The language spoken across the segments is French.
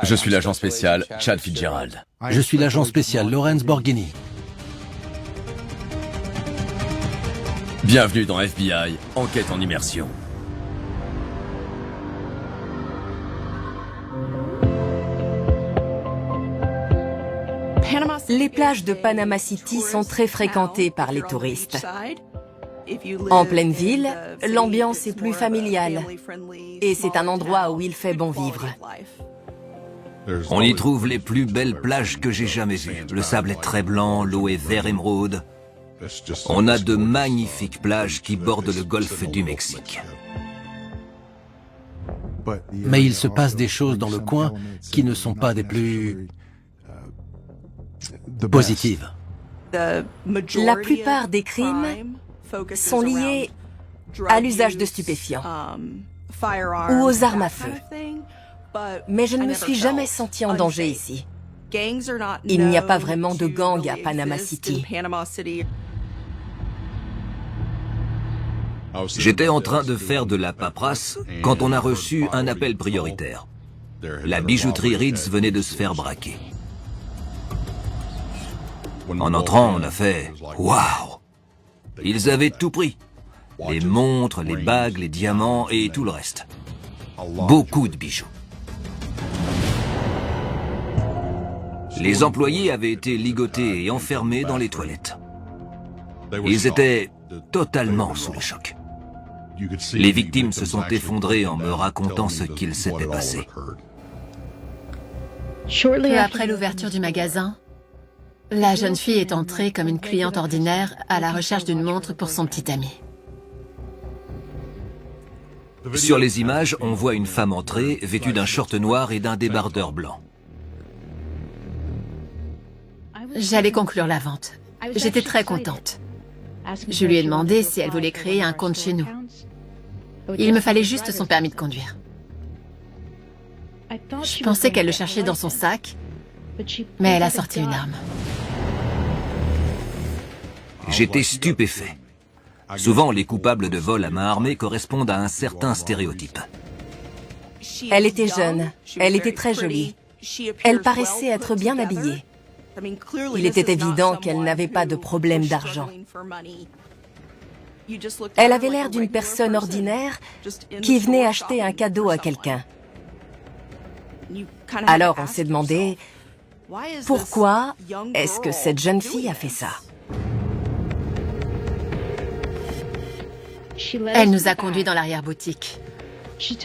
Je suis l'agent spécial Chad Fitzgerald. Je suis l'agent spécial Lawrence Borghini. Bienvenue dans FBI, enquête en immersion. Les plages de Panama City sont très fréquentées par les touristes. En pleine ville, l'ambiance est plus familiale et c'est un endroit où il fait bon vivre. On y trouve les plus belles plages que j'ai jamais vues. Le sable est très blanc, l'eau est vert émeraude. On a de magnifiques plages qui bordent le golfe du Mexique. Mais il se passe des choses dans le coin qui ne sont pas des plus positives. La plupart des crimes sont liés à l'usage de stupéfiants ou aux armes à feu. Mais je ne me suis jamais senti en danger ici. Il n'y a pas vraiment de gang à Panama City. J'étais en train de faire de la paperasse quand on a reçu un appel prioritaire. La bijouterie Reed's venait de se faire braquer. En entrant, on a fait « Waouh !» Ils avaient tout pris. Les montres, les bagues, les diamants et tout le reste. Beaucoup de bijoux. Les employés avaient été ligotés et enfermés dans les toilettes. Ils étaient totalement sous le choc. Les victimes se sont effondrées en me racontant ce qu'il s'était passé. Peu après l'ouverture du magasin, la jeune fille est entrée comme une cliente ordinaire à la recherche d'une montre pour son petit ami. Sur les images, on voit une femme entrer, vêtue d'un short noir et d'un débardeur blanc. J'allais conclure la vente. J'étais très contente. Je lui ai demandé si elle voulait créer un compte chez nous. Il me fallait juste son permis de conduire. Je pensais qu'elle le cherchait dans son sac, mais elle a sorti une arme. J'étais stupéfait. Souvent, les coupables de vol à main armée correspondent à un certain stéréotype. Elle était jeune, elle était très jolie. Elle paraissait être bien habillée. Il était évident qu'elle n'avait pas de problème d'argent. Elle avait l'air d'une personne ordinaire qui venait acheter un cadeau à quelqu'un. Alors on s'est demandé, pourquoi est-ce que cette jeune fille a fait ça? Elle nous a conduits dans l'arrière-boutique.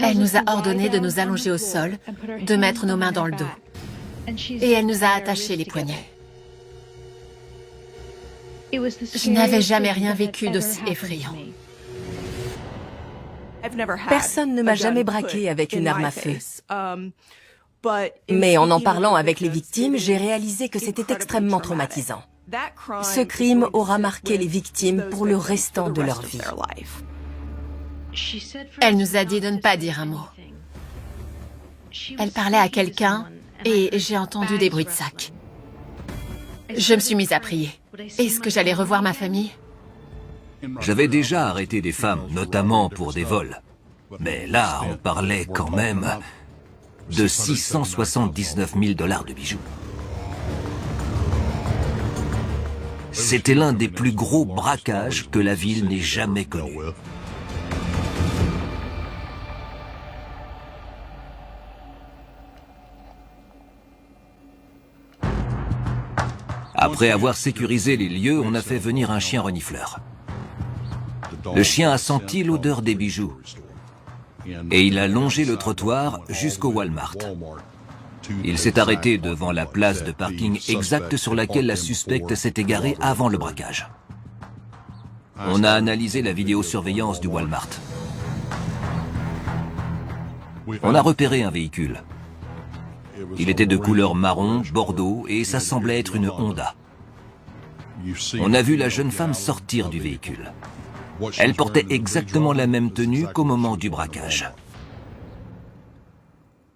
Elle nous a ordonné de nous allonger au sol, de mettre nos mains dans le dos. Et elle nous a attachés les poignets. Je n'avais jamais rien vécu d'aussi effrayant. Personne ne m'a jamais braqué avec une arme à feu. Mais en parlant avec les victimes, j'ai réalisé que c'était extrêmement traumatisant. Ce crime aura marqué les victimes pour le restant de leur vie. Elle nous a dit de ne pas dire un mot. Elle parlait à quelqu'un et j'ai entendu des bruits de sac. Je me suis mise à prier. Est-ce que j'allais revoir ma famille? J'avais déjà arrêté des femmes, notamment pour des vols. Mais là, on parlait quand même de 679 000 $ de bijoux. C'était l'un des plus gros braquages que la ville n'ait jamais connu. Après avoir sécurisé les lieux, on a fait venir un chien renifleur. Le chien a senti l'odeur des bijoux et il a longé le trottoir jusqu'au Walmart. Il s'est arrêté devant la place de parking exacte sur laquelle la suspecte s'est égarée avant le braquage. On a analysé la vidéosurveillance du Walmart. On a repéré un véhicule. Il était de couleur marron, bordeaux et ça semblait être une Honda. On a vu la jeune femme sortir du véhicule. Elle portait exactement la même tenue qu'au moment du braquage.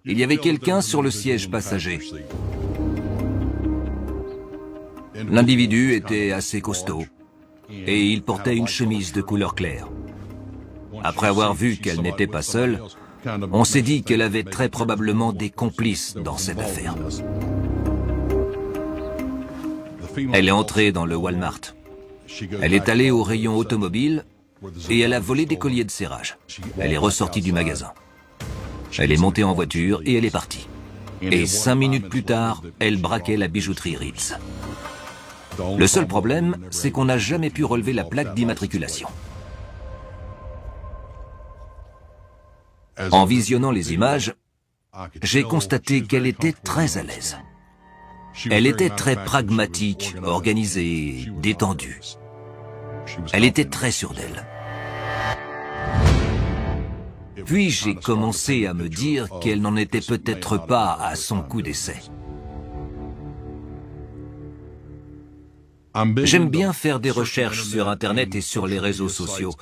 Il y avait quelqu'un sur le siège passager. L'individu était assez costaud et il portait une chemise de couleur claire. Après avoir vu qu'elle n'était pas seule, On s'est dit qu'elle avait très probablement des complices dans cette affaire. Elle est entrée dans le Walmart. Elle est allée au rayon automobile et elle a volé des colliers de serrage. Elle est ressortie du magasin. Elle est montée en voiture et elle est partie. Et 5 minutes plus tard, elle braquait la bijouterie Ritz. Le seul problème, c'est qu'on n'a jamais pu relever la plaque d'immatriculation. En visionnant les images, j'ai constaté qu'elle était très à l'aise. Elle était très pragmatique, organisée, détendue. Elle était très sûre d'elle. Puis j'ai commencé à me dire qu'elle n'en était peut-être pas à son coup d'essai. J'aime bien faire des recherches sur Internet et sur les réseaux sociaux.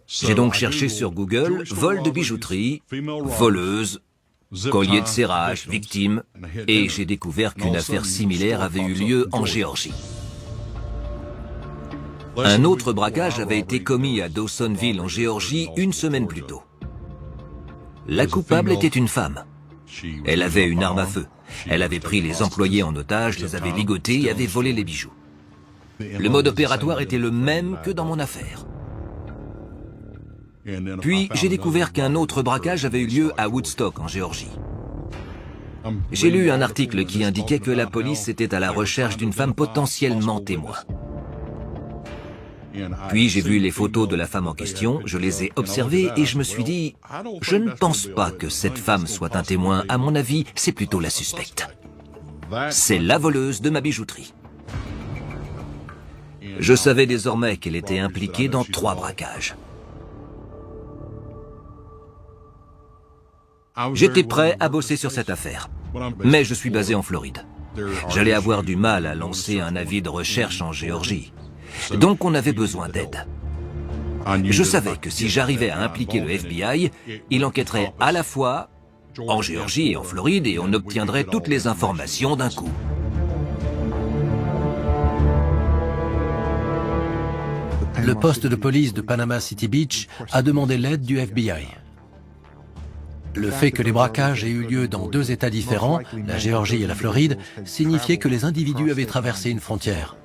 J'ai donc cherché sur Google « vol de bijouterie »,« voleuse »,« collier de serrage »,« victime » et j'ai découvert qu'une affaire similaire avait eu lieu en Géorgie. Un autre braquage avait été commis à Dawsonville en Géorgie une semaine plus tôt. La coupable était une femme. Elle avait une arme à feu. Elle avait pris les employés en otage, les avait ligotés et avait volé les bijoux. Le mode opératoire était le même que dans mon affaire. Puis, j'ai découvert qu'un autre braquage avait eu lieu à Woodstock, en Géorgie. J'ai lu un article qui indiquait que la police était à la recherche d'une femme potentiellement témoin. Puis j'ai vu les photos de la femme en question, je les ai observées et je me suis dit, je ne pense pas que cette femme soit un témoin, à mon avis, c'est plutôt la suspecte. C'est la voleuse de ma bijouterie. Je savais désormais qu'elle était impliquée dans 3 braquages. J'étais prêt à bosser sur cette affaire, mais je suis basé en Floride. J'allais avoir du mal à lancer un avis de recherche en Géorgie. Donc on avait besoin d'aide. Je savais que si j'arrivais à impliquer le FBI, il enquêterait à la fois en Géorgie et en Floride et on obtiendrait toutes les informations d'un coup. Le poste de police de Panama City Beach a demandé l'aide du FBI. Le fait que les braquages aient eu lieu dans 2 États différents, la Géorgie et la Floride, signifiait que les individus avaient traversé une frontière.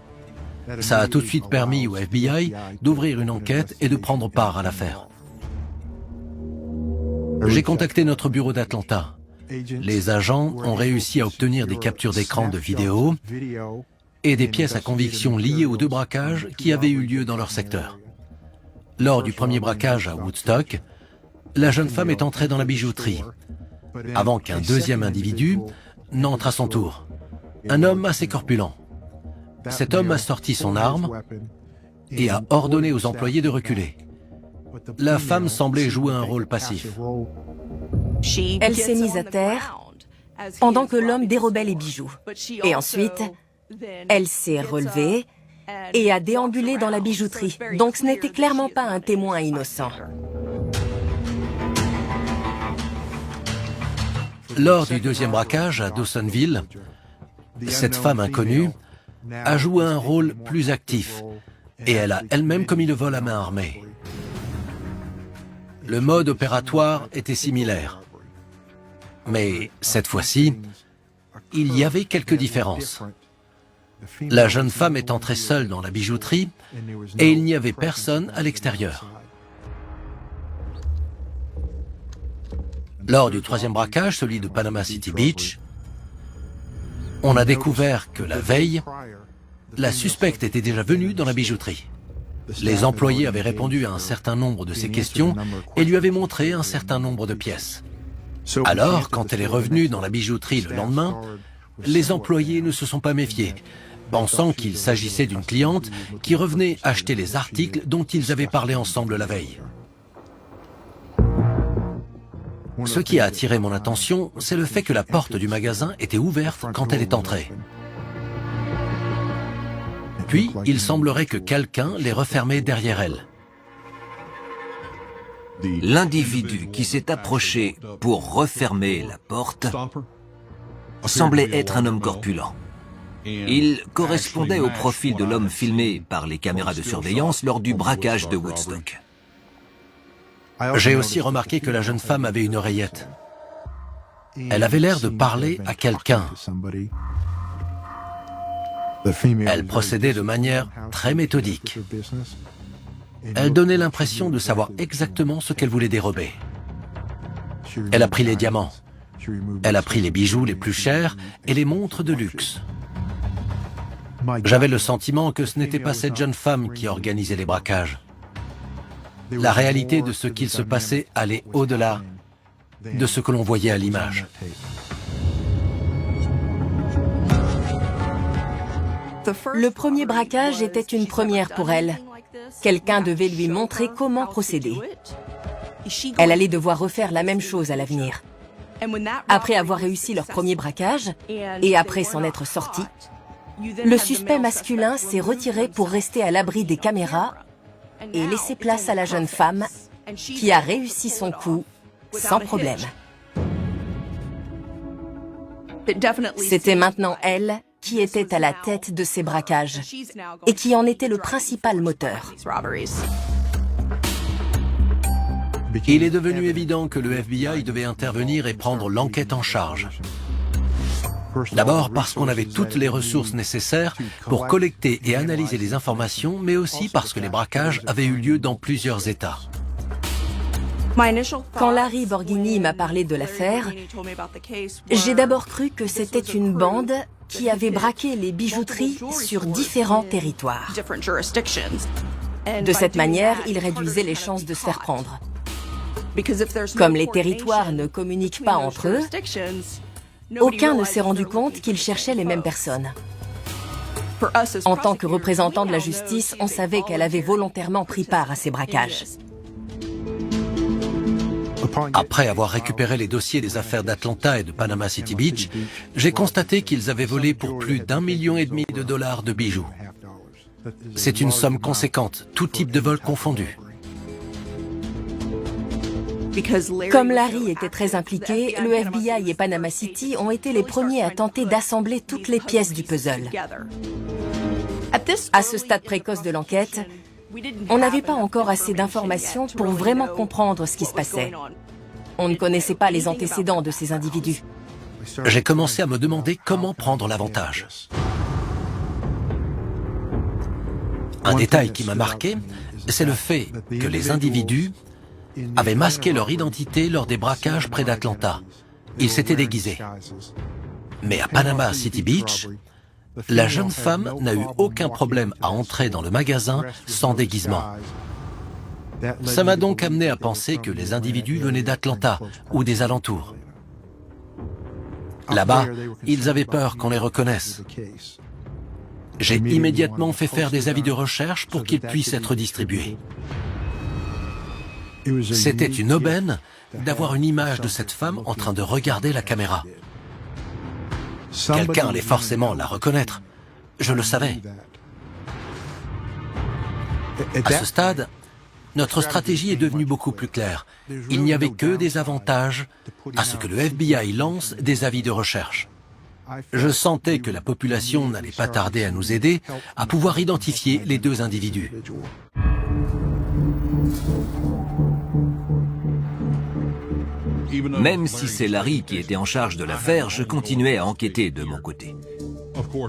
Ça a tout de suite permis au FBI d'ouvrir une enquête et de prendre part à l'affaire. J'ai contacté notre bureau d'Atlanta. Les agents ont réussi à obtenir des captures d'écran de vidéos et des pièces à conviction liées aux 2 braquages qui avaient eu lieu dans leur secteur. Lors du premier braquage à Woodstock, la jeune femme est entrée dans la bijouterie, avant qu'un deuxième individu n'entre à son tour. Un homme assez corpulent. Cet homme a sorti son arme et a ordonné aux employés de reculer. La femme semblait jouer un rôle passif. Elle s'est mise à terre pendant que l'homme dérobait les bijoux. Et ensuite, elle s'est relevée et a déambulé dans la bijouterie. Donc ce n'était clairement pas un témoin innocent. Lors du deuxième braquage à Dawsonville, cette femme inconnue a joué un rôle plus actif et elle a elle-même commis le vol à main armée. Le mode opératoire était similaire. Mais cette fois-ci, il y avait quelques différences. La jeune femme est entrée seule dans la bijouterie et il n'y avait personne à l'extérieur. Lors du troisième braquage, celui de Panama City Beach, on a découvert que la veille, la suspecte était déjà venue dans la bijouterie. Les employés avaient répondu à un certain nombre de ses questions et lui avaient montré un certain nombre de pièces. Alors, quand elle est revenue dans la bijouterie le lendemain, les employés ne se sont pas méfiés, pensant qu'il s'agissait d'une cliente qui revenait acheter les articles dont ils avaient parlé ensemble la veille. Ce qui a attiré mon attention, c'est le fait que la porte du magasin était ouverte quand elle est entrée. Puis, il semblerait que quelqu'un l'ait refermée derrière elle. L'individu qui s'est approché pour refermer la porte semblait être un homme corpulent. Il correspondait au profil de l'homme filmé par les caméras de surveillance lors du braquage de Woodstock. J'ai aussi remarqué que la jeune femme avait une oreillette. Elle avait l'air de parler à quelqu'un. Elle procédait de manière très méthodique. Elle donnait l'impression de savoir exactement ce qu'elle voulait dérober. Elle a pris les diamants. Elle a pris les bijoux les plus chers et les montres de luxe. J'avais le sentiment que ce n'était pas cette jeune femme qui organisait les braquages. La réalité de ce qu'il se passait allait au-delà de ce que l'on voyait à l'image. Le premier braquage était une première pour elle. Quelqu'un devait lui montrer comment procéder. Elle allait devoir refaire la même chose à l'avenir. Après avoir réussi leur premier braquage, et après s'en être sorti, le suspect masculin s'est retiré pour rester à l'abri des caméras et laisser place à la jeune femme qui a réussi son coup sans problème. C'était maintenant elle qui était à la tête de ces braquages et qui en était le principal moteur. Il est devenu évident que le FBI devait intervenir et prendre l'enquête en charge. D'abord parce qu'on avait toutes les ressources nécessaires pour collecter et analyser les informations, mais aussi parce que les braquages avaient eu lieu dans plusieurs États. Quand Larry Borghini m'a parlé de l'affaire, j'ai d'abord cru que c'était une bande qui avait braqué les bijouteries sur différents territoires. De cette manière, il réduisait les chances de se faire prendre. Comme les territoires ne communiquent pas entre eux, aucun ne s'est rendu compte qu'ils cherchaient les mêmes personnes. En tant que représentant de la justice, on savait qu'elle avait volontairement pris part à ces braquages. Après avoir récupéré les dossiers des affaires d'Atlanta et de Panama City Beach, j'ai constaté qu'ils avaient volé pour plus d'1,5 million de dollars de bijoux. C'est une somme conséquente, tout type de vol confondu. Comme Larry était très impliqué, le FBI et Panama City ont été les premiers à tenter d'assembler toutes les pièces du puzzle. À ce stade précoce de l'enquête, on n'avait pas encore assez d'informations pour vraiment comprendre ce qui se passait. On ne connaissait pas les antécédents de ces individus. J'ai commencé à me demander comment prendre l'avantage. Un détail qui m'a marqué, c'est le fait que les individus avaient masqué leur identité lors des braquages près d'Atlanta. Ils s'étaient déguisés. Mais à Panama City Beach, la jeune femme n'a eu aucun problème à entrer dans le magasin sans déguisement. Ça m'a donc amené à penser que les individus venaient d'Atlanta ou des alentours. Là-bas, ils avaient peur qu'on les reconnaisse. J'ai immédiatement fait faire des avis de recherche pour qu'ils puissent être distribués. C'était une aubaine d'avoir une image de cette femme en train de regarder la caméra. Quelqu'un allait forcément la reconnaître. Je le savais. À ce stade, notre stratégie est devenue beaucoup plus claire. Il n'y avait que des avantages à ce que le FBI lance des avis de recherche. Je sentais que la population n'allait pas tarder à nous aider à pouvoir identifier les deux individus. Même si c'est Larry qui était en charge de l'affaire, je continuais à enquêter de mon côté.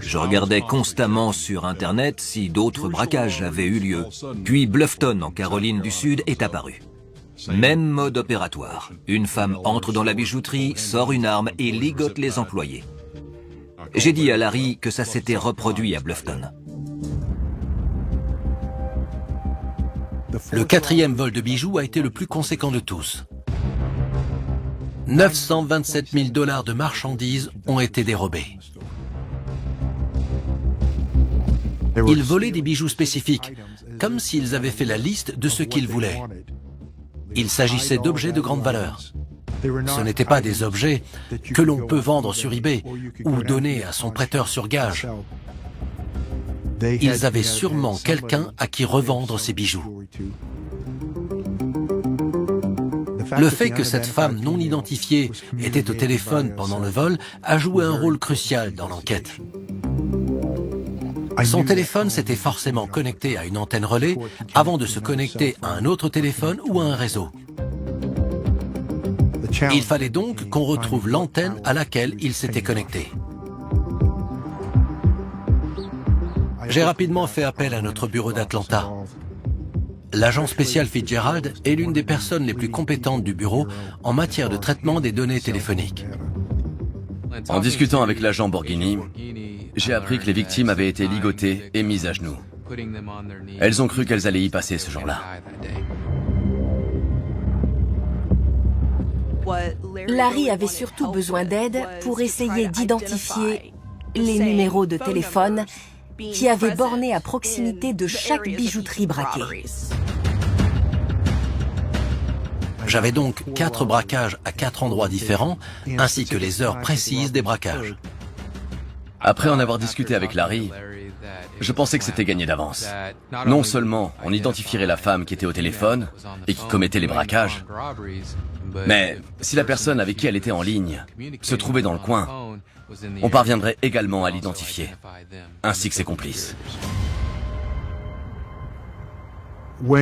Je regardais constamment sur Internet si d'autres braquages avaient eu lieu. Puis Bluffton, en Caroline du Sud, est apparu. Même mode opératoire. Une femme entre dans la bijouterie, sort une arme et ligote les employés. J'ai dit à Larry que ça s'était reproduit à Bluffton. Le quatrième vol de bijoux a été le plus conséquent de tous. 927 000 $ de marchandises ont été dérobés. Ils volaient des bijoux spécifiques, comme s'ils avaient fait la liste de ce qu'ils voulaient. Il s'agissait d'objets de grande valeur. Ce n'étaient pas des objets que l'on peut vendre sur eBay ou donner à son prêteur sur gage. Ils avaient sûrement quelqu'un à qui revendre ces bijoux. Le fait que cette femme non identifiée était au téléphone pendant le vol a joué un rôle crucial dans l'enquête. Son téléphone s'était forcément connecté à une antenne relais avant de se connecter à un autre téléphone ou à un réseau. Il fallait donc qu'on retrouve l'antenne à laquelle il s'était connecté. J'ai rapidement fait appel à notre bureau d'Atlanta. L'agent spécial Fitzgerald est l'une des personnes les plus compétentes du bureau en matière de traitement des données téléphoniques. En discutant avec l'agent Borghini, j'ai appris que les victimes avaient été ligotées et mises à genoux. Elles ont cru qu'elles allaient y passer ce jour-là. Larry avait surtout besoin d'aide pour essayer d'identifier les numéros de téléphone qui avaient borné à proximité de chaque bijouterie braquée. J'avais donc 4 braquages à 4 endroits différents, ainsi que les heures précises des braquages. Après en avoir discuté avec Larry, je pensais que c'était gagné d'avance. Non seulement on identifierait la femme qui était au téléphone et qui commettait les braquages, mais si la personne avec qui elle était en ligne se trouvait dans le coin, on parviendrait également à l'identifier, ainsi que ses complices.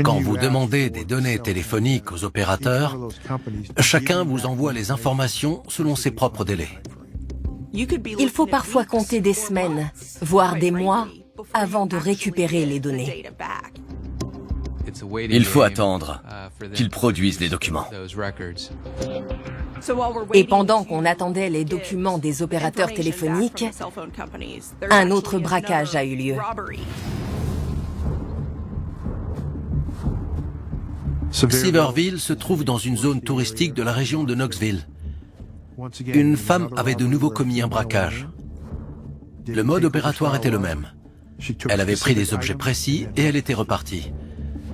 Quand vous demandez des données téléphoniques aux opérateurs, chacun vous envoie les informations selon ses propres délais. Il faut parfois compter des semaines, voire des mois, avant de récupérer les données. Il faut attendre qu'ils produisent les documents. Et pendant qu'on attendait les documents des opérateurs téléphoniques, un autre braquage a eu lieu. Silverville se trouve dans une zone touristique de la région de Knoxville. Une femme avait de nouveau commis un braquage. Le mode opératoire était le même. Elle avait pris des objets précis et elle était repartie.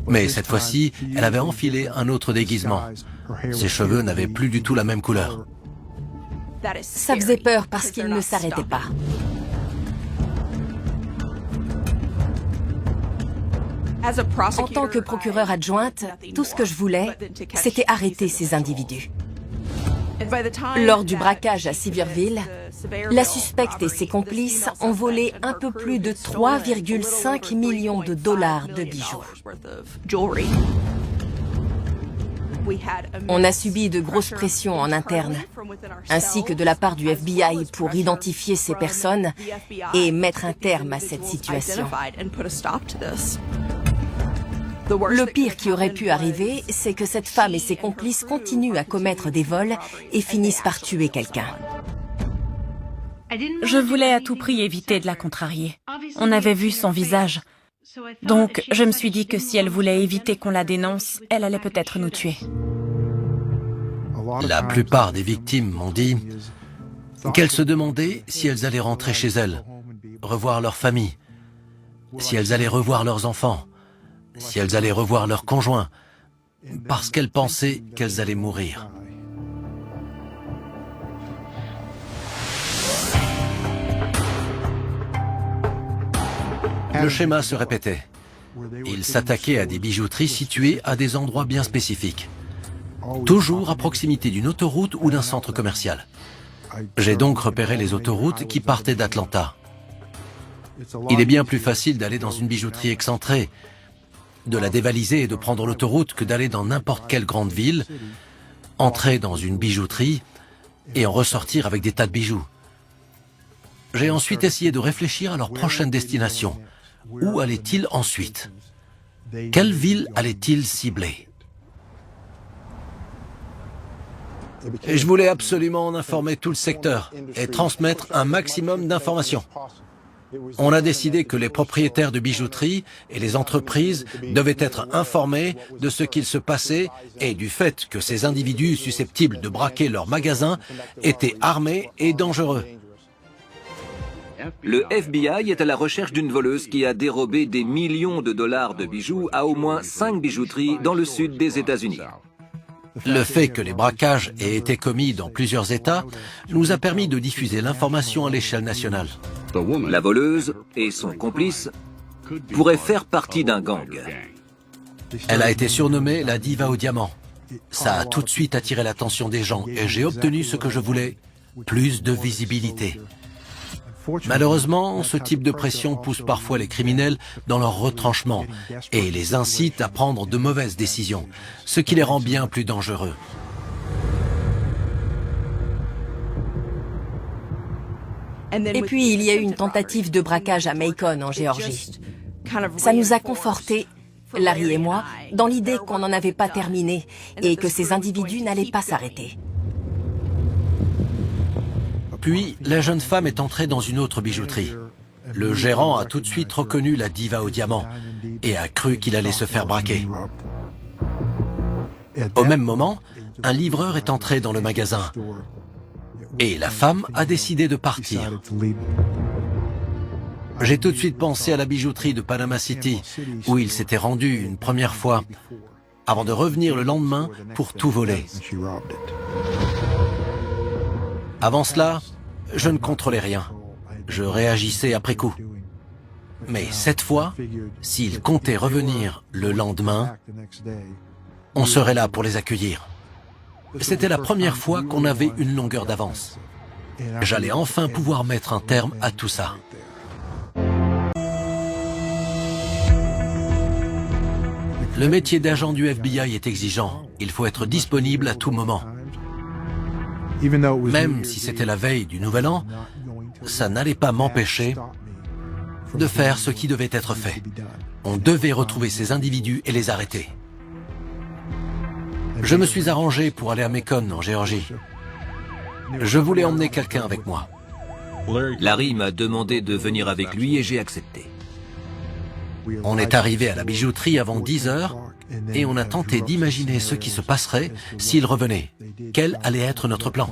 Mais cette fois-ci, elle avait enfilé un autre déguisement. Ses cheveux n'avaient plus du tout la même couleur. Ça faisait peur parce qu'il ne s'arrêtait pas. En tant que procureure adjointe, tout ce que je voulais, c'était arrêter ces individus. Lors du braquage à Silverville, la suspecte et ses complices ont volé un peu plus de 3,5 millions de dollars de bijoux. On a subi de grosses pressions en interne, ainsi que de la part du FBI pour identifier ces personnes et mettre un terme à cette situation. Le pire qui aurait pu arriver, c'est que cette femme et ses complices continuent à commettre des vols et finissent par tuer quelqu'un. Je voulais à tout prix éviter de la contrarier. On avait vu son visage. Donc, je me suis dit que si elle voulait éviter qu'on la dénonce, elle allait peut-être nous tuer. La plupart des victimes m'ont dit qu'elles se demandaient si elles allaient rentrer chez elles, revoir leur famille, si elles allaient revoir leurs enfants, si elles allaient revoir leurs conjoints, parce qu'elles pensaient qu'elles allaient mourir. Le schéma se répétait. Ils s'attaquaient à des bijouteries situées à des endroits bien spécifiques, toujours à proximité d'une autoroute ou d'un centre commercial. J'ai donc repéré les autoroutes qui partaient d'Atlanta. Il est bien plus facile d'aller dans une bijouterie excentrée, de la dévaliser et de prendre l'autoroute que d'aller dans n'importe quelle grande ville, entrer dans une bijouterie et en ressortir avec des tas de bijoux. J'ai ensuite essayé de réfléchir à leur prochaine destination. Où allaient-ils ensuite? Quelle ville allaient-ils cibler? Et je voulais absolument en informer tout le secteur et transmettre un maximum d'informations. On a décidé que les propriétaires de bijouteries et les entreprises devaient être informés de ce qu'il se passait et du fait que ces individus susceptibles de braquer leurs magasins étaient armés et dangereux. Le FBI est à la recherche d'une voleuse qui a dérobé des millions de dollars de bijoux à au moins 5 bijouteries dans le sud des États-Unis. Le fait que les braquages aient été commis dans plusieurs États nous a permis de diffuser l'information à l'échelle nationale. La voleuse et son complice pourraient faire partie d'un gang. Elle a été surnommée la diva au diamant. Ça a tout de suite attiré l'attention des gens et j'ai obtenu ce que je voulais, plus de visibilité. Malheureusement, ce type de pression pousse parfois les criminels dans leur retranchement et les incite à prendre de mauvaises décisions, ce qui les rend bien plus dangereux. Et puis, il y a eu une tentative de braquage à Macon, en Géorgie. Ça nous a confortés, Larry et moi, dans l'idée qu'on n'en avait pas terminé et que ces individus n'allaient pas s'arrêter. Puis, la jeune femme est entrée dans une autre bijouterie. Le gérant a tout de suite reconnu la diva au diamant et a cru qu'il allait se faire braquer. Au même moment, un livreur est entré dans le magasin et la femme a décidé de partir. J'ai tout de suite pensé à la bijouterie de Panama City, où il s'était rendu une première fois, avant de revenir le lendemain pour tout voler. Avant cela, je ne contrôlais rien. Je réagissais après coup. Mais cette fois, s'ils comptaient revenir le lendemain, on serait là pour les accueillir. C'était la première fois qu'on avait une longueur d'avance. J'allais enfin pouvoir mettre un terme à tout ça. Le métier d'agent du FBI est exigeant. Il faut être disponible à tout moment. Même si c'était la veille du Nouvel An, ça n'allait pas m'empêcher de faire ce qui devait être fait. On devait retrouver ces individus et les arrêter. Je me suis arrangé pour aller à Macon, en Géorgie. Je voulais emmener quelqu'un avec moi. Larry m'a demandé de venir avec lui et j'ai accepté. On est arrivé à la bijouterie avant 10 heures et on a tenté d'imaginer ce qui se passerait s'il revenait. Quel allait être notre plan?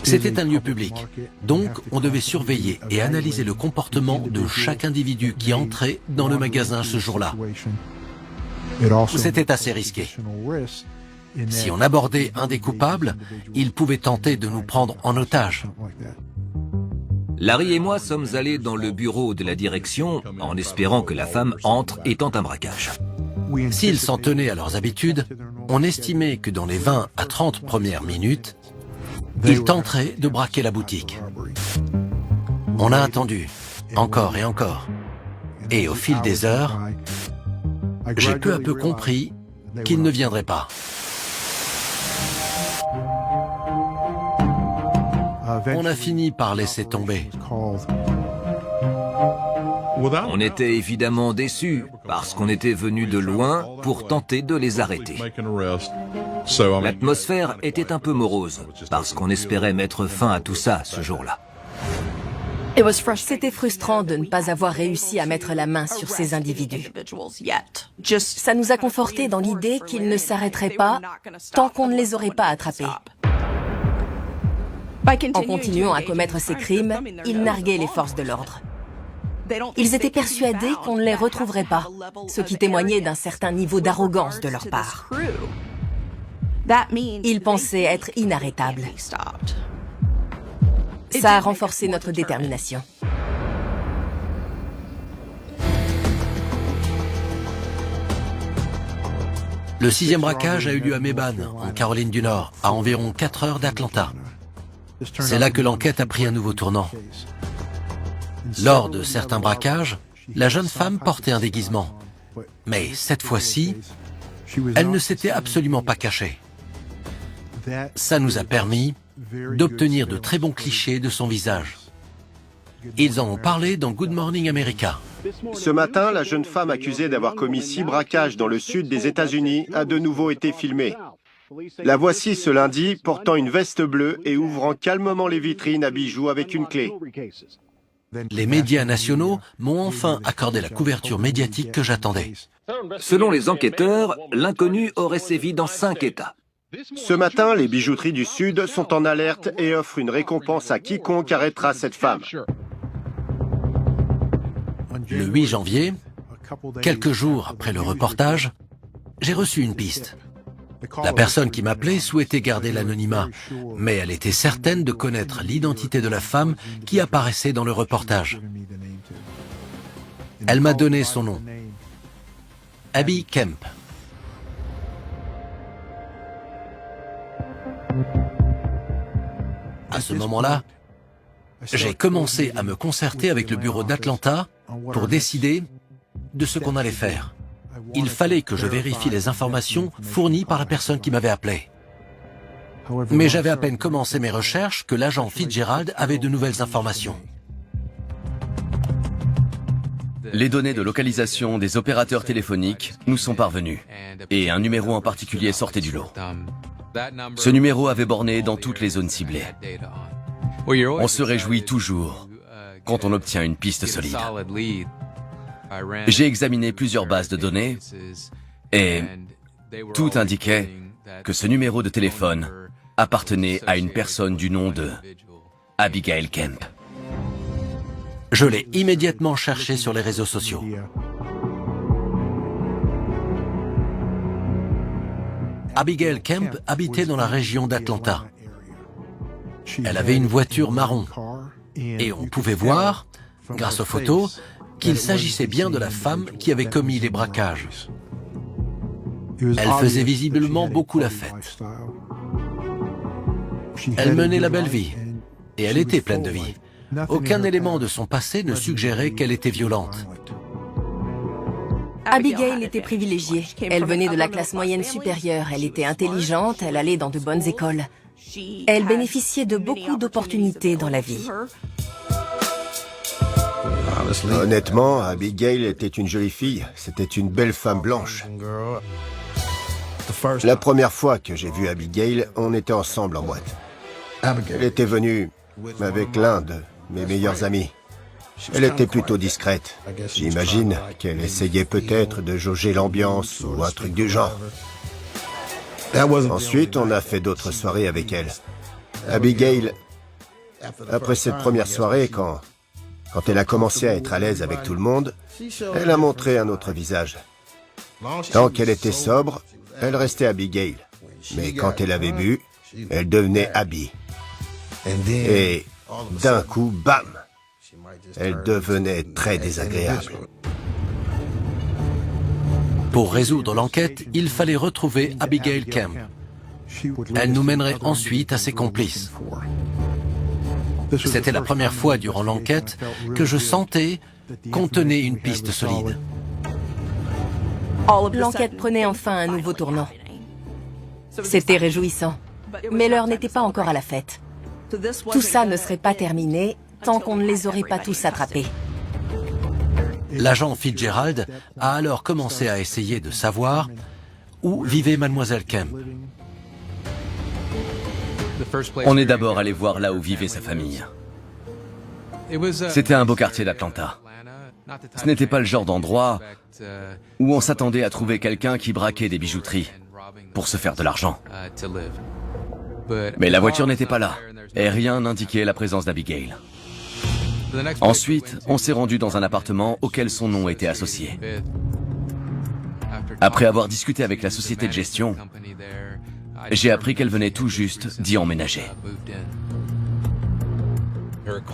C'était un lieu public, donc on devait surveiller et analyser le comportement de chaque individu qui entrait dans le magasin ce jour-là. C'était assez risqué. Si on abordait un des coupables, il pouvait tenter de nous prendre en otage. Larry et moi sommes allés dans le bureau de la direction en espérant que la femme entre et tente un braquage. S'ils s'en tenaient à leurs habitudes, on estimait que dans les 20 à 30 premières minutes, ils tenteraient de braquer la boutique. On a attendu, encore et encore. Et au fil des heures, j'ai peu à peu compris qu'ils ne viendraient pas. On a fini par laisser tomber. On était évidemment déçus parce qu'on était venus de loin pour tenter de les arrêter. L'atmosphère était un peu morose parce qu'on espérait mettre fin à tout ça ce jour-là. C'était frustrant de ne pas avoir réussi à mettre la main sur ces individus. Ça nous a confortés dans l'idée qu'ils ne s'arrêteraient pas tant qu'on ne les aurait pas attrapés. En continuant à commettre ces crimes, ils narguaient les forces de l'ordre. Ils étaient persuadés qu'on ne les retrouverait pas, ce qui témoignait d'un certain niveau d'arrogance de leur part. Ils pensaient être inarrêtables. Ça a renforcé notre détermination. Le 6e braquage a eu lieu à Meban, en Caroline du Nord, à environ 4 heures d'Atlanta. C'est là que l'enquête a pris un nouveau tournant. Lors de certains braquages, la jeune femme portait un déguisement. Mais cette fois-ci, elle ne s'était absolument pas cachée. Ça nous a permis d'obtenir de très bons clichés de son visage. Ils en ont parlé dans Good Morning America. Ce matin, la jeune femme accusée d'avoir commis 6 braquages dans le sud des États-Unis a de nouveau été filmée. La voici ce lundi, portant une veste bleue et ouvrant calmement les vitrines à bijoux avec une clé. Les médias nationaux m'ont enfin accordé la couverture médiatique que j'attendais. Selon les enquêteurs, l'inconnu aurait sévi dans 5 États. Ce matin, les bijouteries du Sud sont en alerte et offrent une récompense à quiconque arrêtera cette femme. Le 8 janvier, quelques jours après le reportage, j'ai reçu une piste. La personne qui m'appelait souhaitait garder l'anonymat, mais elle était certaine de connaître l'identité de la femme qui apparaissait dans le reportage. Elle m'a donné son nom, Abby Kemp. À ce moment-là, j'ai commencé à me concerter avec le bureau d'Atlanta pour décider de ce qu'on allait faire. Il fallait que je vérifie les informations fournies par la personne qui m'avait appelé. Mais j'avais à peine commencé mes recherches que l'agent Fitzgerald avait de nouvelles informations. Les données de localisation des opérateurs téléphoniques nous sont parvenues, et un numéro en particulier sortait du lot. Ce numéro avait borné dans toutes les zones ciblées. On se réjouit toujours quand on obtient une piste solide. J'ai examiné plusieurs bases de données et tout indiquait que ce numéro de téléphone appartenait à une personne du nom de Abigail Kemp. Je l'ai immédiatement cherché sur les réseaux sociaux. Abigail Kemp habitait dans la région d'Atlanta. Elle avait une voiture marron. Et on pouvait voir, grâce aux photos, qu'il s'agissait bien de la femme qui avait commis les braquages. Elle faisait visiblement beaucoup la fête. Elle menait la belle vie. Et elle était pleine de vie. Aucun élément de son passé ne suggérait qu'elle était violente. Abigail était privilégiée. Elle venait de la classe moyenne supérieure. Elle était intelligente, elle allait dans de bonnes écoles. Elle bénéficiait de beaucoup d'opportunités dans la vie. Honnêtement, Abigail était une jolie fille. C'était une belle femme blanche. La première fois que j'ai vu Abigail, on était ensemble en boîte. Elle était venue avec l'un de mes meilleurs amis. Elle était plutôt discrète. J'imagine qu'elle essayait peut-être de jauger l'ambiance ou un truc du genre. Ensuite, on a fait d'autres soirées avec elle. Abigail, après cette première soirée, quand elle a commencé à être à l'aise avec tout le monde, elle a montré un autre visage. Tant qu'elle était sobre, elle restait Abigail. Mais quand elle avait bu, elle devenait Abby. Et d'un coup, bam! Elle devenait très désagréable. Pour résoudre l'enquête, il fallait retrouver Abigail Kemp. Elle nous mènerait ensuite à ses complices. C'était la première fois durant l'enquête que je sentais qu'on tenait une piste solide. L'enquête prenait enfin un nouveau tournant. C'était réjouissant. Mais l'heure n'était pas encore à la fête. Tout ça ne serait pas terminé tant qu'on ne les aurait pas tous attrapés. L'agent Fitzgerald a alors commencé à essayer de savoir où vivait Mademoiselle Kemp. On est d'abord allé voir là où vivait sa famille. C'était un beau quartier d'Atlanta. Ce n'était pas le genre d'endroit où on s'attendait à trouver quelqu'un qui braquait des bijouteries pour se faire de l'argent. Mais la voiture n'était pas là, et rien n'indiquait la présence d'Abigail. Ensuite, on s'est rendu dans un appartement auquel son nom était associé. Après avoir discuté avec la société de gestion, j'ai appris qu'elle venait tout juste d'y emménager.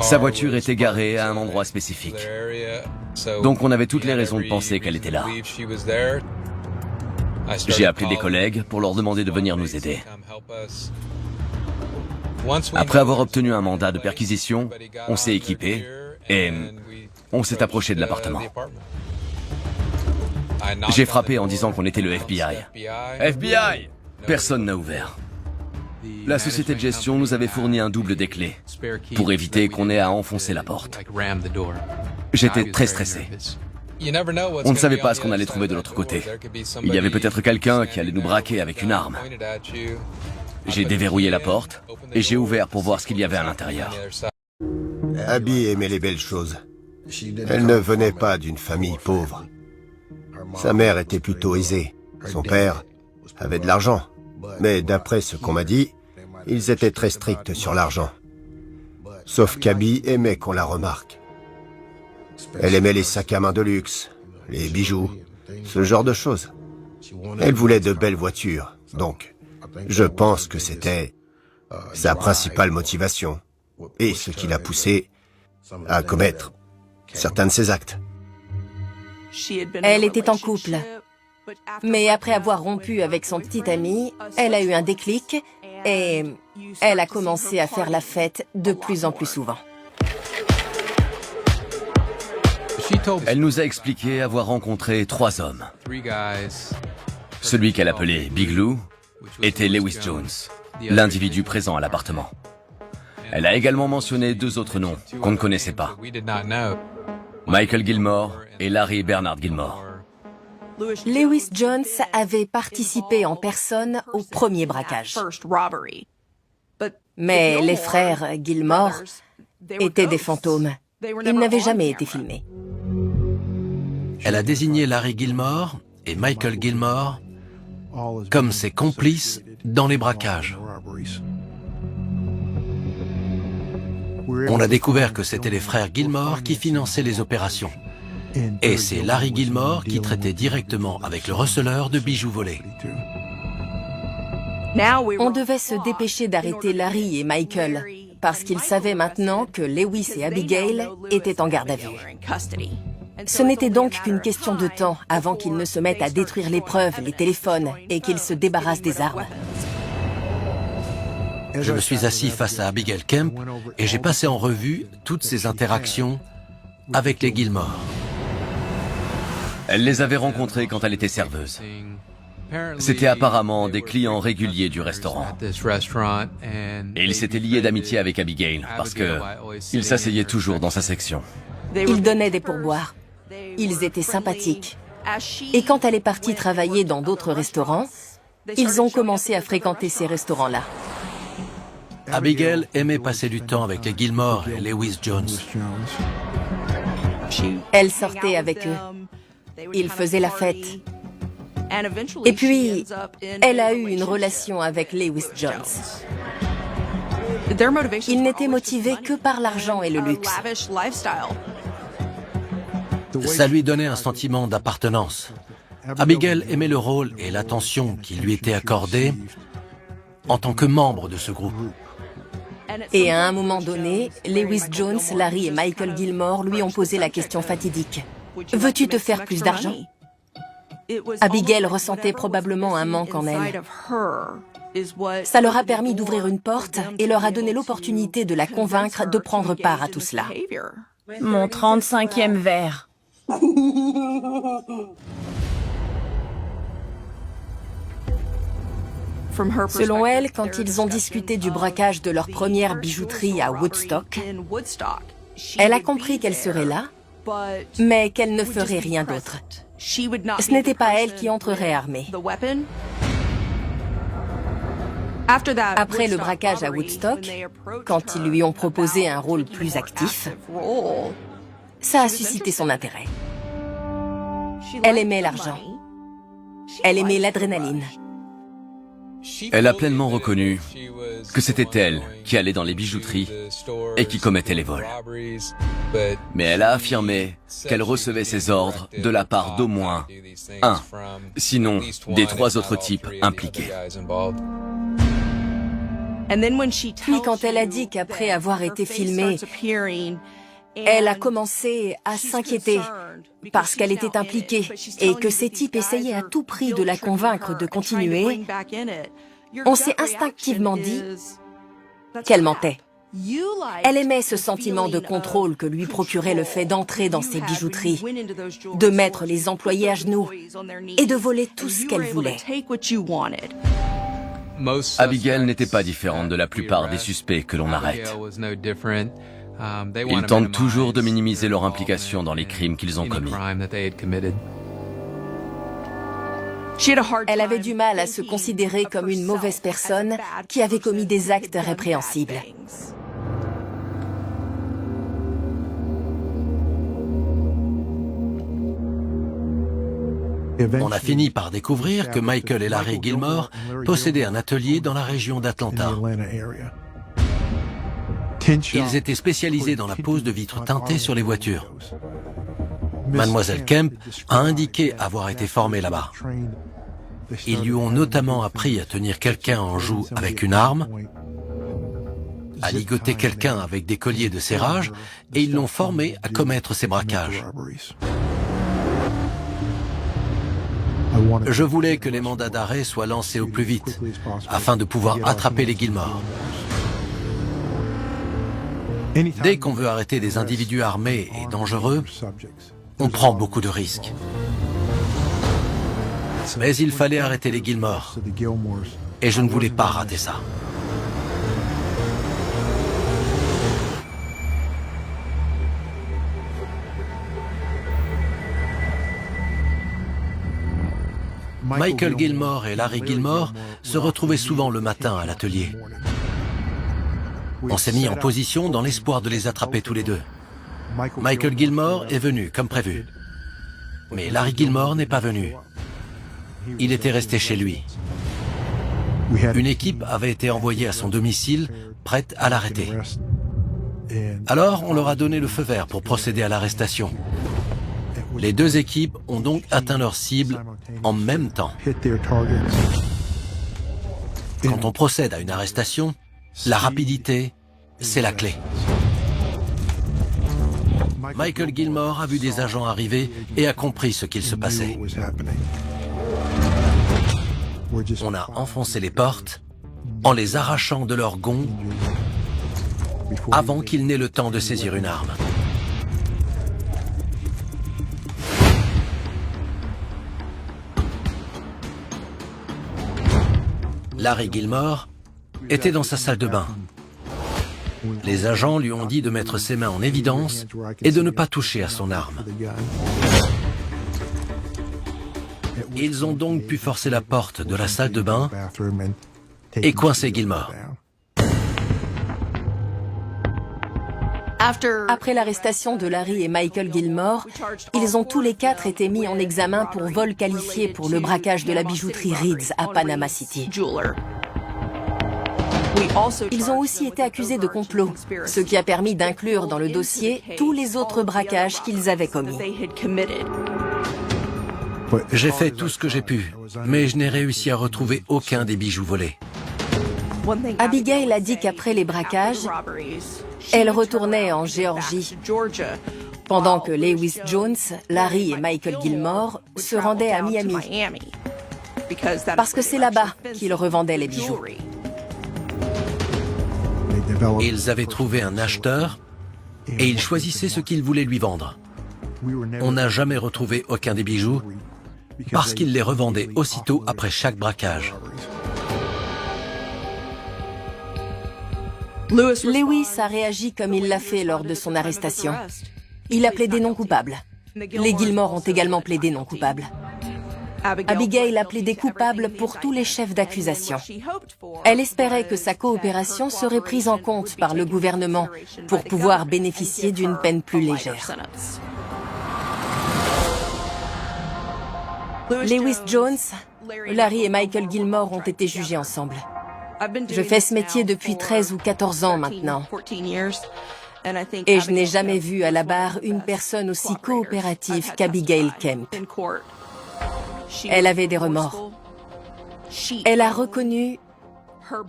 Sa voiture était garée à un endroit spécifique. Donc on avait toutes les raisons de penser qu'elle était là. J'ai appelé des collègues pour leur demander de venir nous aider. Après avoir obtenu un mandat de perquisition, on s'est équipé et on s'est approché de l'appartement. J'ai frappé en disant qu'on était le FBI. FBI! Personne n'a ouvert. La société de gestion nous avait fourni un double des clés pour éviter qu'on ait à enfoncer la porte. J'étais très stressé. On ne savait pas ce qu'on allait trouver de l'autre côté. Il y avait peut-être quelqu'un qui allait nous braquer avec une arme. J'ai déverrouillé la porte et j'ai ouvert pour voir ce qu'il y avait à l'intérieur. Abby aimait les belles choses. Elle ne venait pas d'une famille pauvre. Sa mère était plutôt aisée. Son père avait de l'argent. Mais d'après ce qu'on m'a dit, ils étaient très stricts sur l'argent. Sauf qu'Abby aimait qu'on la remarque. Elle aimait les sacs à main de luxe, les bijoux, ce genre de choses. Elle voulait de belles voitures, donc je pense que c'était sa principale motivation et ce qui l'a poussée à commettre certains de ses actes. Elle était en couple. Mais après avoir rompu avec son petit ami, elle a eu un déclic et elle a commencé à faire la fête de plus en plus souvent. Elle nous a expliqué avoir rencontré 3 hommes. Celui qu'elle appelait Big Lou était Lewis Jones. l'individu présent à l'appartement. Elle a également mentionné 2 autres noms qu'on ne connaissait pas. Michael Gilmore et Larry Bernard Gilmore. Lewis Jones avait participé en personne au premier braquage. Mais les frères Gilmore étaient des fantômes. Ils n'avaient jamais été filmés. Elle a désigné Larry Gilmore et Michael Gilmore comme ses complices dans les braquages. On a découvert que c'étaient les frères Gilmore qui finançaient les opérations. Et c'est Larry Gilmore qui traitait directement avec le receleur de bijoux volés. On devait se dépêcher d'arrêter Larry et Michael, parce qu'ils savaient maintenant que Lewis et Abigail étaient en garde à vue. Ce n'était donc qu'une question de temps avant qu'ils ne se mettent à détruire les preuves, les téléphones, et qu'ils se débarrassent des armes. Je me suis assis face à Abigail Kemp et j'ai passé en revue toutes ces interactions avec les Gilmore. Elle les avait rencontrés quand elle était serveuse. C'étaient apparemment des clients réguliers du restaurant. Et ils s'étaient liés d'amitié avec Abigail parce que ils s'asseyaient toujours dans sa section. Ils donnaient des pourboires. Ils étaient sympathiques. Et quand elle est partie travailler dans d'autres restaurants, ils ont commencé à fréquenter ces restaurants-là. Abigail aimait passer du temps avec les Gilmore et Lewis Jones. Elle sortait avec eux. Ils faisaient la fête. Et puis, elle a eu une relation avec Lewis Jones. Ils n'étaient motivés que par l'argent et le luxe. Ça lui donnait un sentiment d'appartenance. Abigail aimait le rôle et l'attention qui lui était accordée en tant que membre de ce groupe. Et à un moment donné, Lewis Jones, Larry et Michael Gilmore lui ont posé la question fatidique. « Veux-tu te faire plus d'argent ?» Abigail ressentait probablement un manque en elle. Ça leur a permis d'ouvrir une porte et leur a donné l'opportunité de la convaincre de prendre part à tout cela. Mon 35e verre. Selon elle, quand ils ont discuté du braquage de leur première bijouterie à Woodstock, elle a compris qu'elle serait là, mais qu'elle ne ferait rien d'autre. Ce n'était pas elle qui entrerait armée. Après le braquage à Woodstock, quand ils lui ont proposé un rôle plus actif, ça a suscité son intérêt. Elle aimait l'argent. Elle aimait l'adrénaline. Elle a pleinement reconnu que c'était elle qui allait dans les bijouteries et qui commettait les vols. Mais elle a affirmé qu'elle recevait ses ordres de la part d'au moins un, sinon des 3 autres types impliqués. Puis quand elle a dit qu'après avoir été filmée, elle a commencé à s'inquiéter parce qu'elle était impliquée et que ces types essayaient à tout prix de la convaincre de continuer, on s'est instinctivement dit qu'elle mentait. Elle aimait ce sentiment de contrôle que lui procurait le fait d'entrer dans ces bijouteries, de mettre les employés à genoux et de voler tout ce qu'elle voulait. Abigail n'était pas différente de la plupart des suspects que l'on arrête. Ils tentent toujours de minimiser leur implication dans les crimes qu'ils ont commis. Elle avait du mal à se considérer comme une mauvaise personne qui avait commis des actes répréhensibles. On a fini par découvrir que Michael et Larry Gilmore possédaient un atelier dans la région d'Atlanta. Ils étaient spécialisés dans la pose de vitres teintées sur les voitures. Mademoiselle Kemp a indiqué avoir été formée là-bas. Ils lui ont notamment appris à tenir quelqu'un en joue avec une arme, à ligoter quelqu'un avec des colliers de serrage, et ils l'ont formé à commettre ces braquages. Je voulais que les mandats d'arrêt soient lancés au plus vite, afin de pouvoir attraper les Gilmore. Dès qu'on veut arrêter des individus armés et dangereux, on prend beaucoup de risques. Mais il fallait arrêter les Gilmore, et je ne voulais pas rater ça. Michael Gilmore et Larry Gilmore se retrouvaient souvent le matin à l'atelier. On s'est mis en position dans l'espoir de les attraper tous les deux. Michael Gilmore est venu comme prévu. Mais Larry Gilmore n'est pas venu. Il était resté chez lui. Une équipe avait été envoyée à son domicile, prête à l'arrêter. Alors, on leur a donné le feu vert pour procéder à l'arrestation. Les deux équipes ont donc atteint leur cible en même temps. Quand on procède à une arrestation, la rapidité, c'est la clé. Michael Gilmore a vu des agents arriver et a compris ce qu'il se passait. On a enfoncé les portes en les arrachant de leurs gonds avant qu'ils n'aient le temps de saisir une arme. Larry Gilmore était dans sa salle de bain. Les agents lui ont dit de mettre ses mains en évidence et de ne pas toucher à son arme. Ils ont donc pu forcer la porte de la salle de bain et coincer Gilmore. Après l'arrestation de Larry et Michael Gilmore, ils ont tous les quatre été mis en examen pour vol qualifié pour le braquage de la bijouterie Reed's à Panama City. Ils ont aussi été accusés de complot, ce qui a permis d'inclure dans le dossier tous les autres braquages qu'ils avaient commis. J'ai fait tout ce que j'ai pu, mais je n'ai réussi à retrouver aucun des bijoux volés. Abigail a dit qu'après les braquages, elle retournait en Géorgie, pendant que Lewis Jones, Larry et Michael Gilmore se rendaient à Miami, parce que c'est là-bas qu'ils revendaient les bijoux. Ils avaient trouvé un acheteur et ils choisissaient ce qu'ils voulaient lui vendre. On n'a jamais retrouvé aucun des bijoux parce qu'ils les revendaient aussitôt après chaque braquage. Lewis a réagi comme il l'a fait lors de son arrestation. Il a plaidé non coupable. Les Gilmore ont également plaidé non coupable. Abigail a plaidé coupable pour tous les chefs d'accusation. Elle espérait que sa coopération serait prise en compte par le gouvernement pour pouvoir bénéficier d'une peine plus légère. Lewis Jones, Larry et Michael Gilmore ont été jugés ensemble. Je fais ce métier depuis 13 ou 14 ans maintenant. Et je n'ai jamais vu à la barre une personne aussi coopérative qu'Abigail Kemp. Elle avait des remords. Elle a reconnu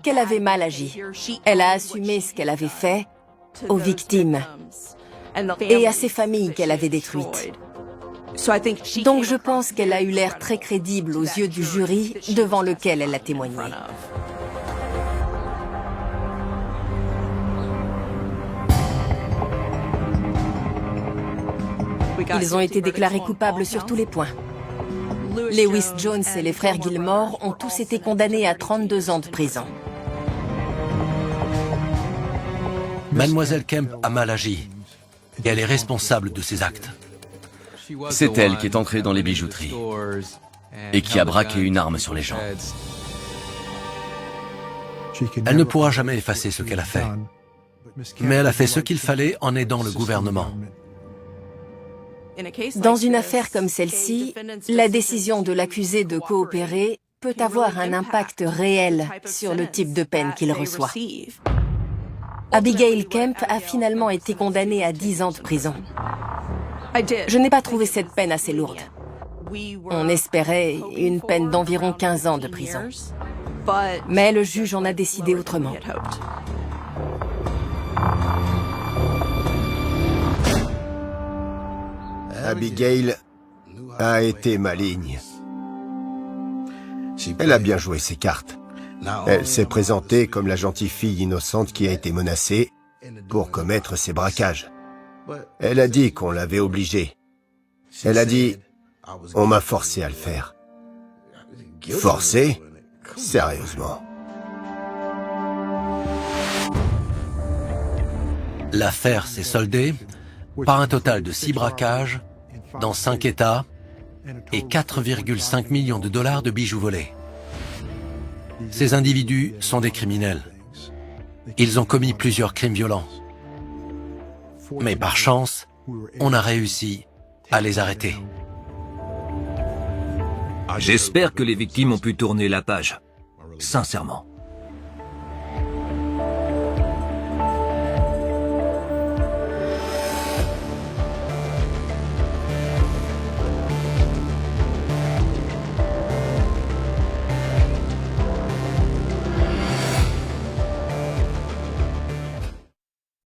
qu'elle avait mal agi. Elle a assumé ce qu'elle avait fait aux victimes et à ces familles qu'elle avait détruites. Donc je pense qu'elle a eu l'air très crédible aux yeux du jury devant lequel elle a témoigné. Ils ont été déclarés coupables sur tous les points. Lewis Jones et les frères Gilmore ont tous été condamnés à 32 ans de prison. Mademoiselle Kemp a mal agi et elle est responsable de ses actes. C'est elle qui est entrée dans les bijouteries et qui a braqué une arme sur les gens. Elle ne pourra jamais effacer ce qu'elle a fait. Mais elle a fait ce qu'il fallait en aidant le gouvernement. Dans une affaire comme celle-ci, la décision de l'accusé de coopérer peut avoir un impact réel sur le type de peine qu'il reçoit. Abigail Kemp a finalement été condamnée à 10 ans de prison. Je n'ai pas trouvé cette peine assez lourde. On espérait une peine d'environ 15 ans de prison. Mais le juge en a décidé autrement. Abigail a été maligne. Elle a bien joué ses cartes. Elle s'est présentée comme la gentille fille innocente qui a été menacée pour commettre ces braquages. Elle a dit qu'on l'avait obligée. Elle a dit « On m'a forcé à le faire. » Forcé? Sérieusement. L'affaire s'est soldée par un total de 6 braquages dans 5 États et 4,5 millions de dollars de bijoux volés. Ces individus sont des criminels. Ils ont commis plusieurs crimes violents. Mais par chance, on a réussi à les arrêter. J'espère que les victimes ont pu tourner la page. Sincèrement.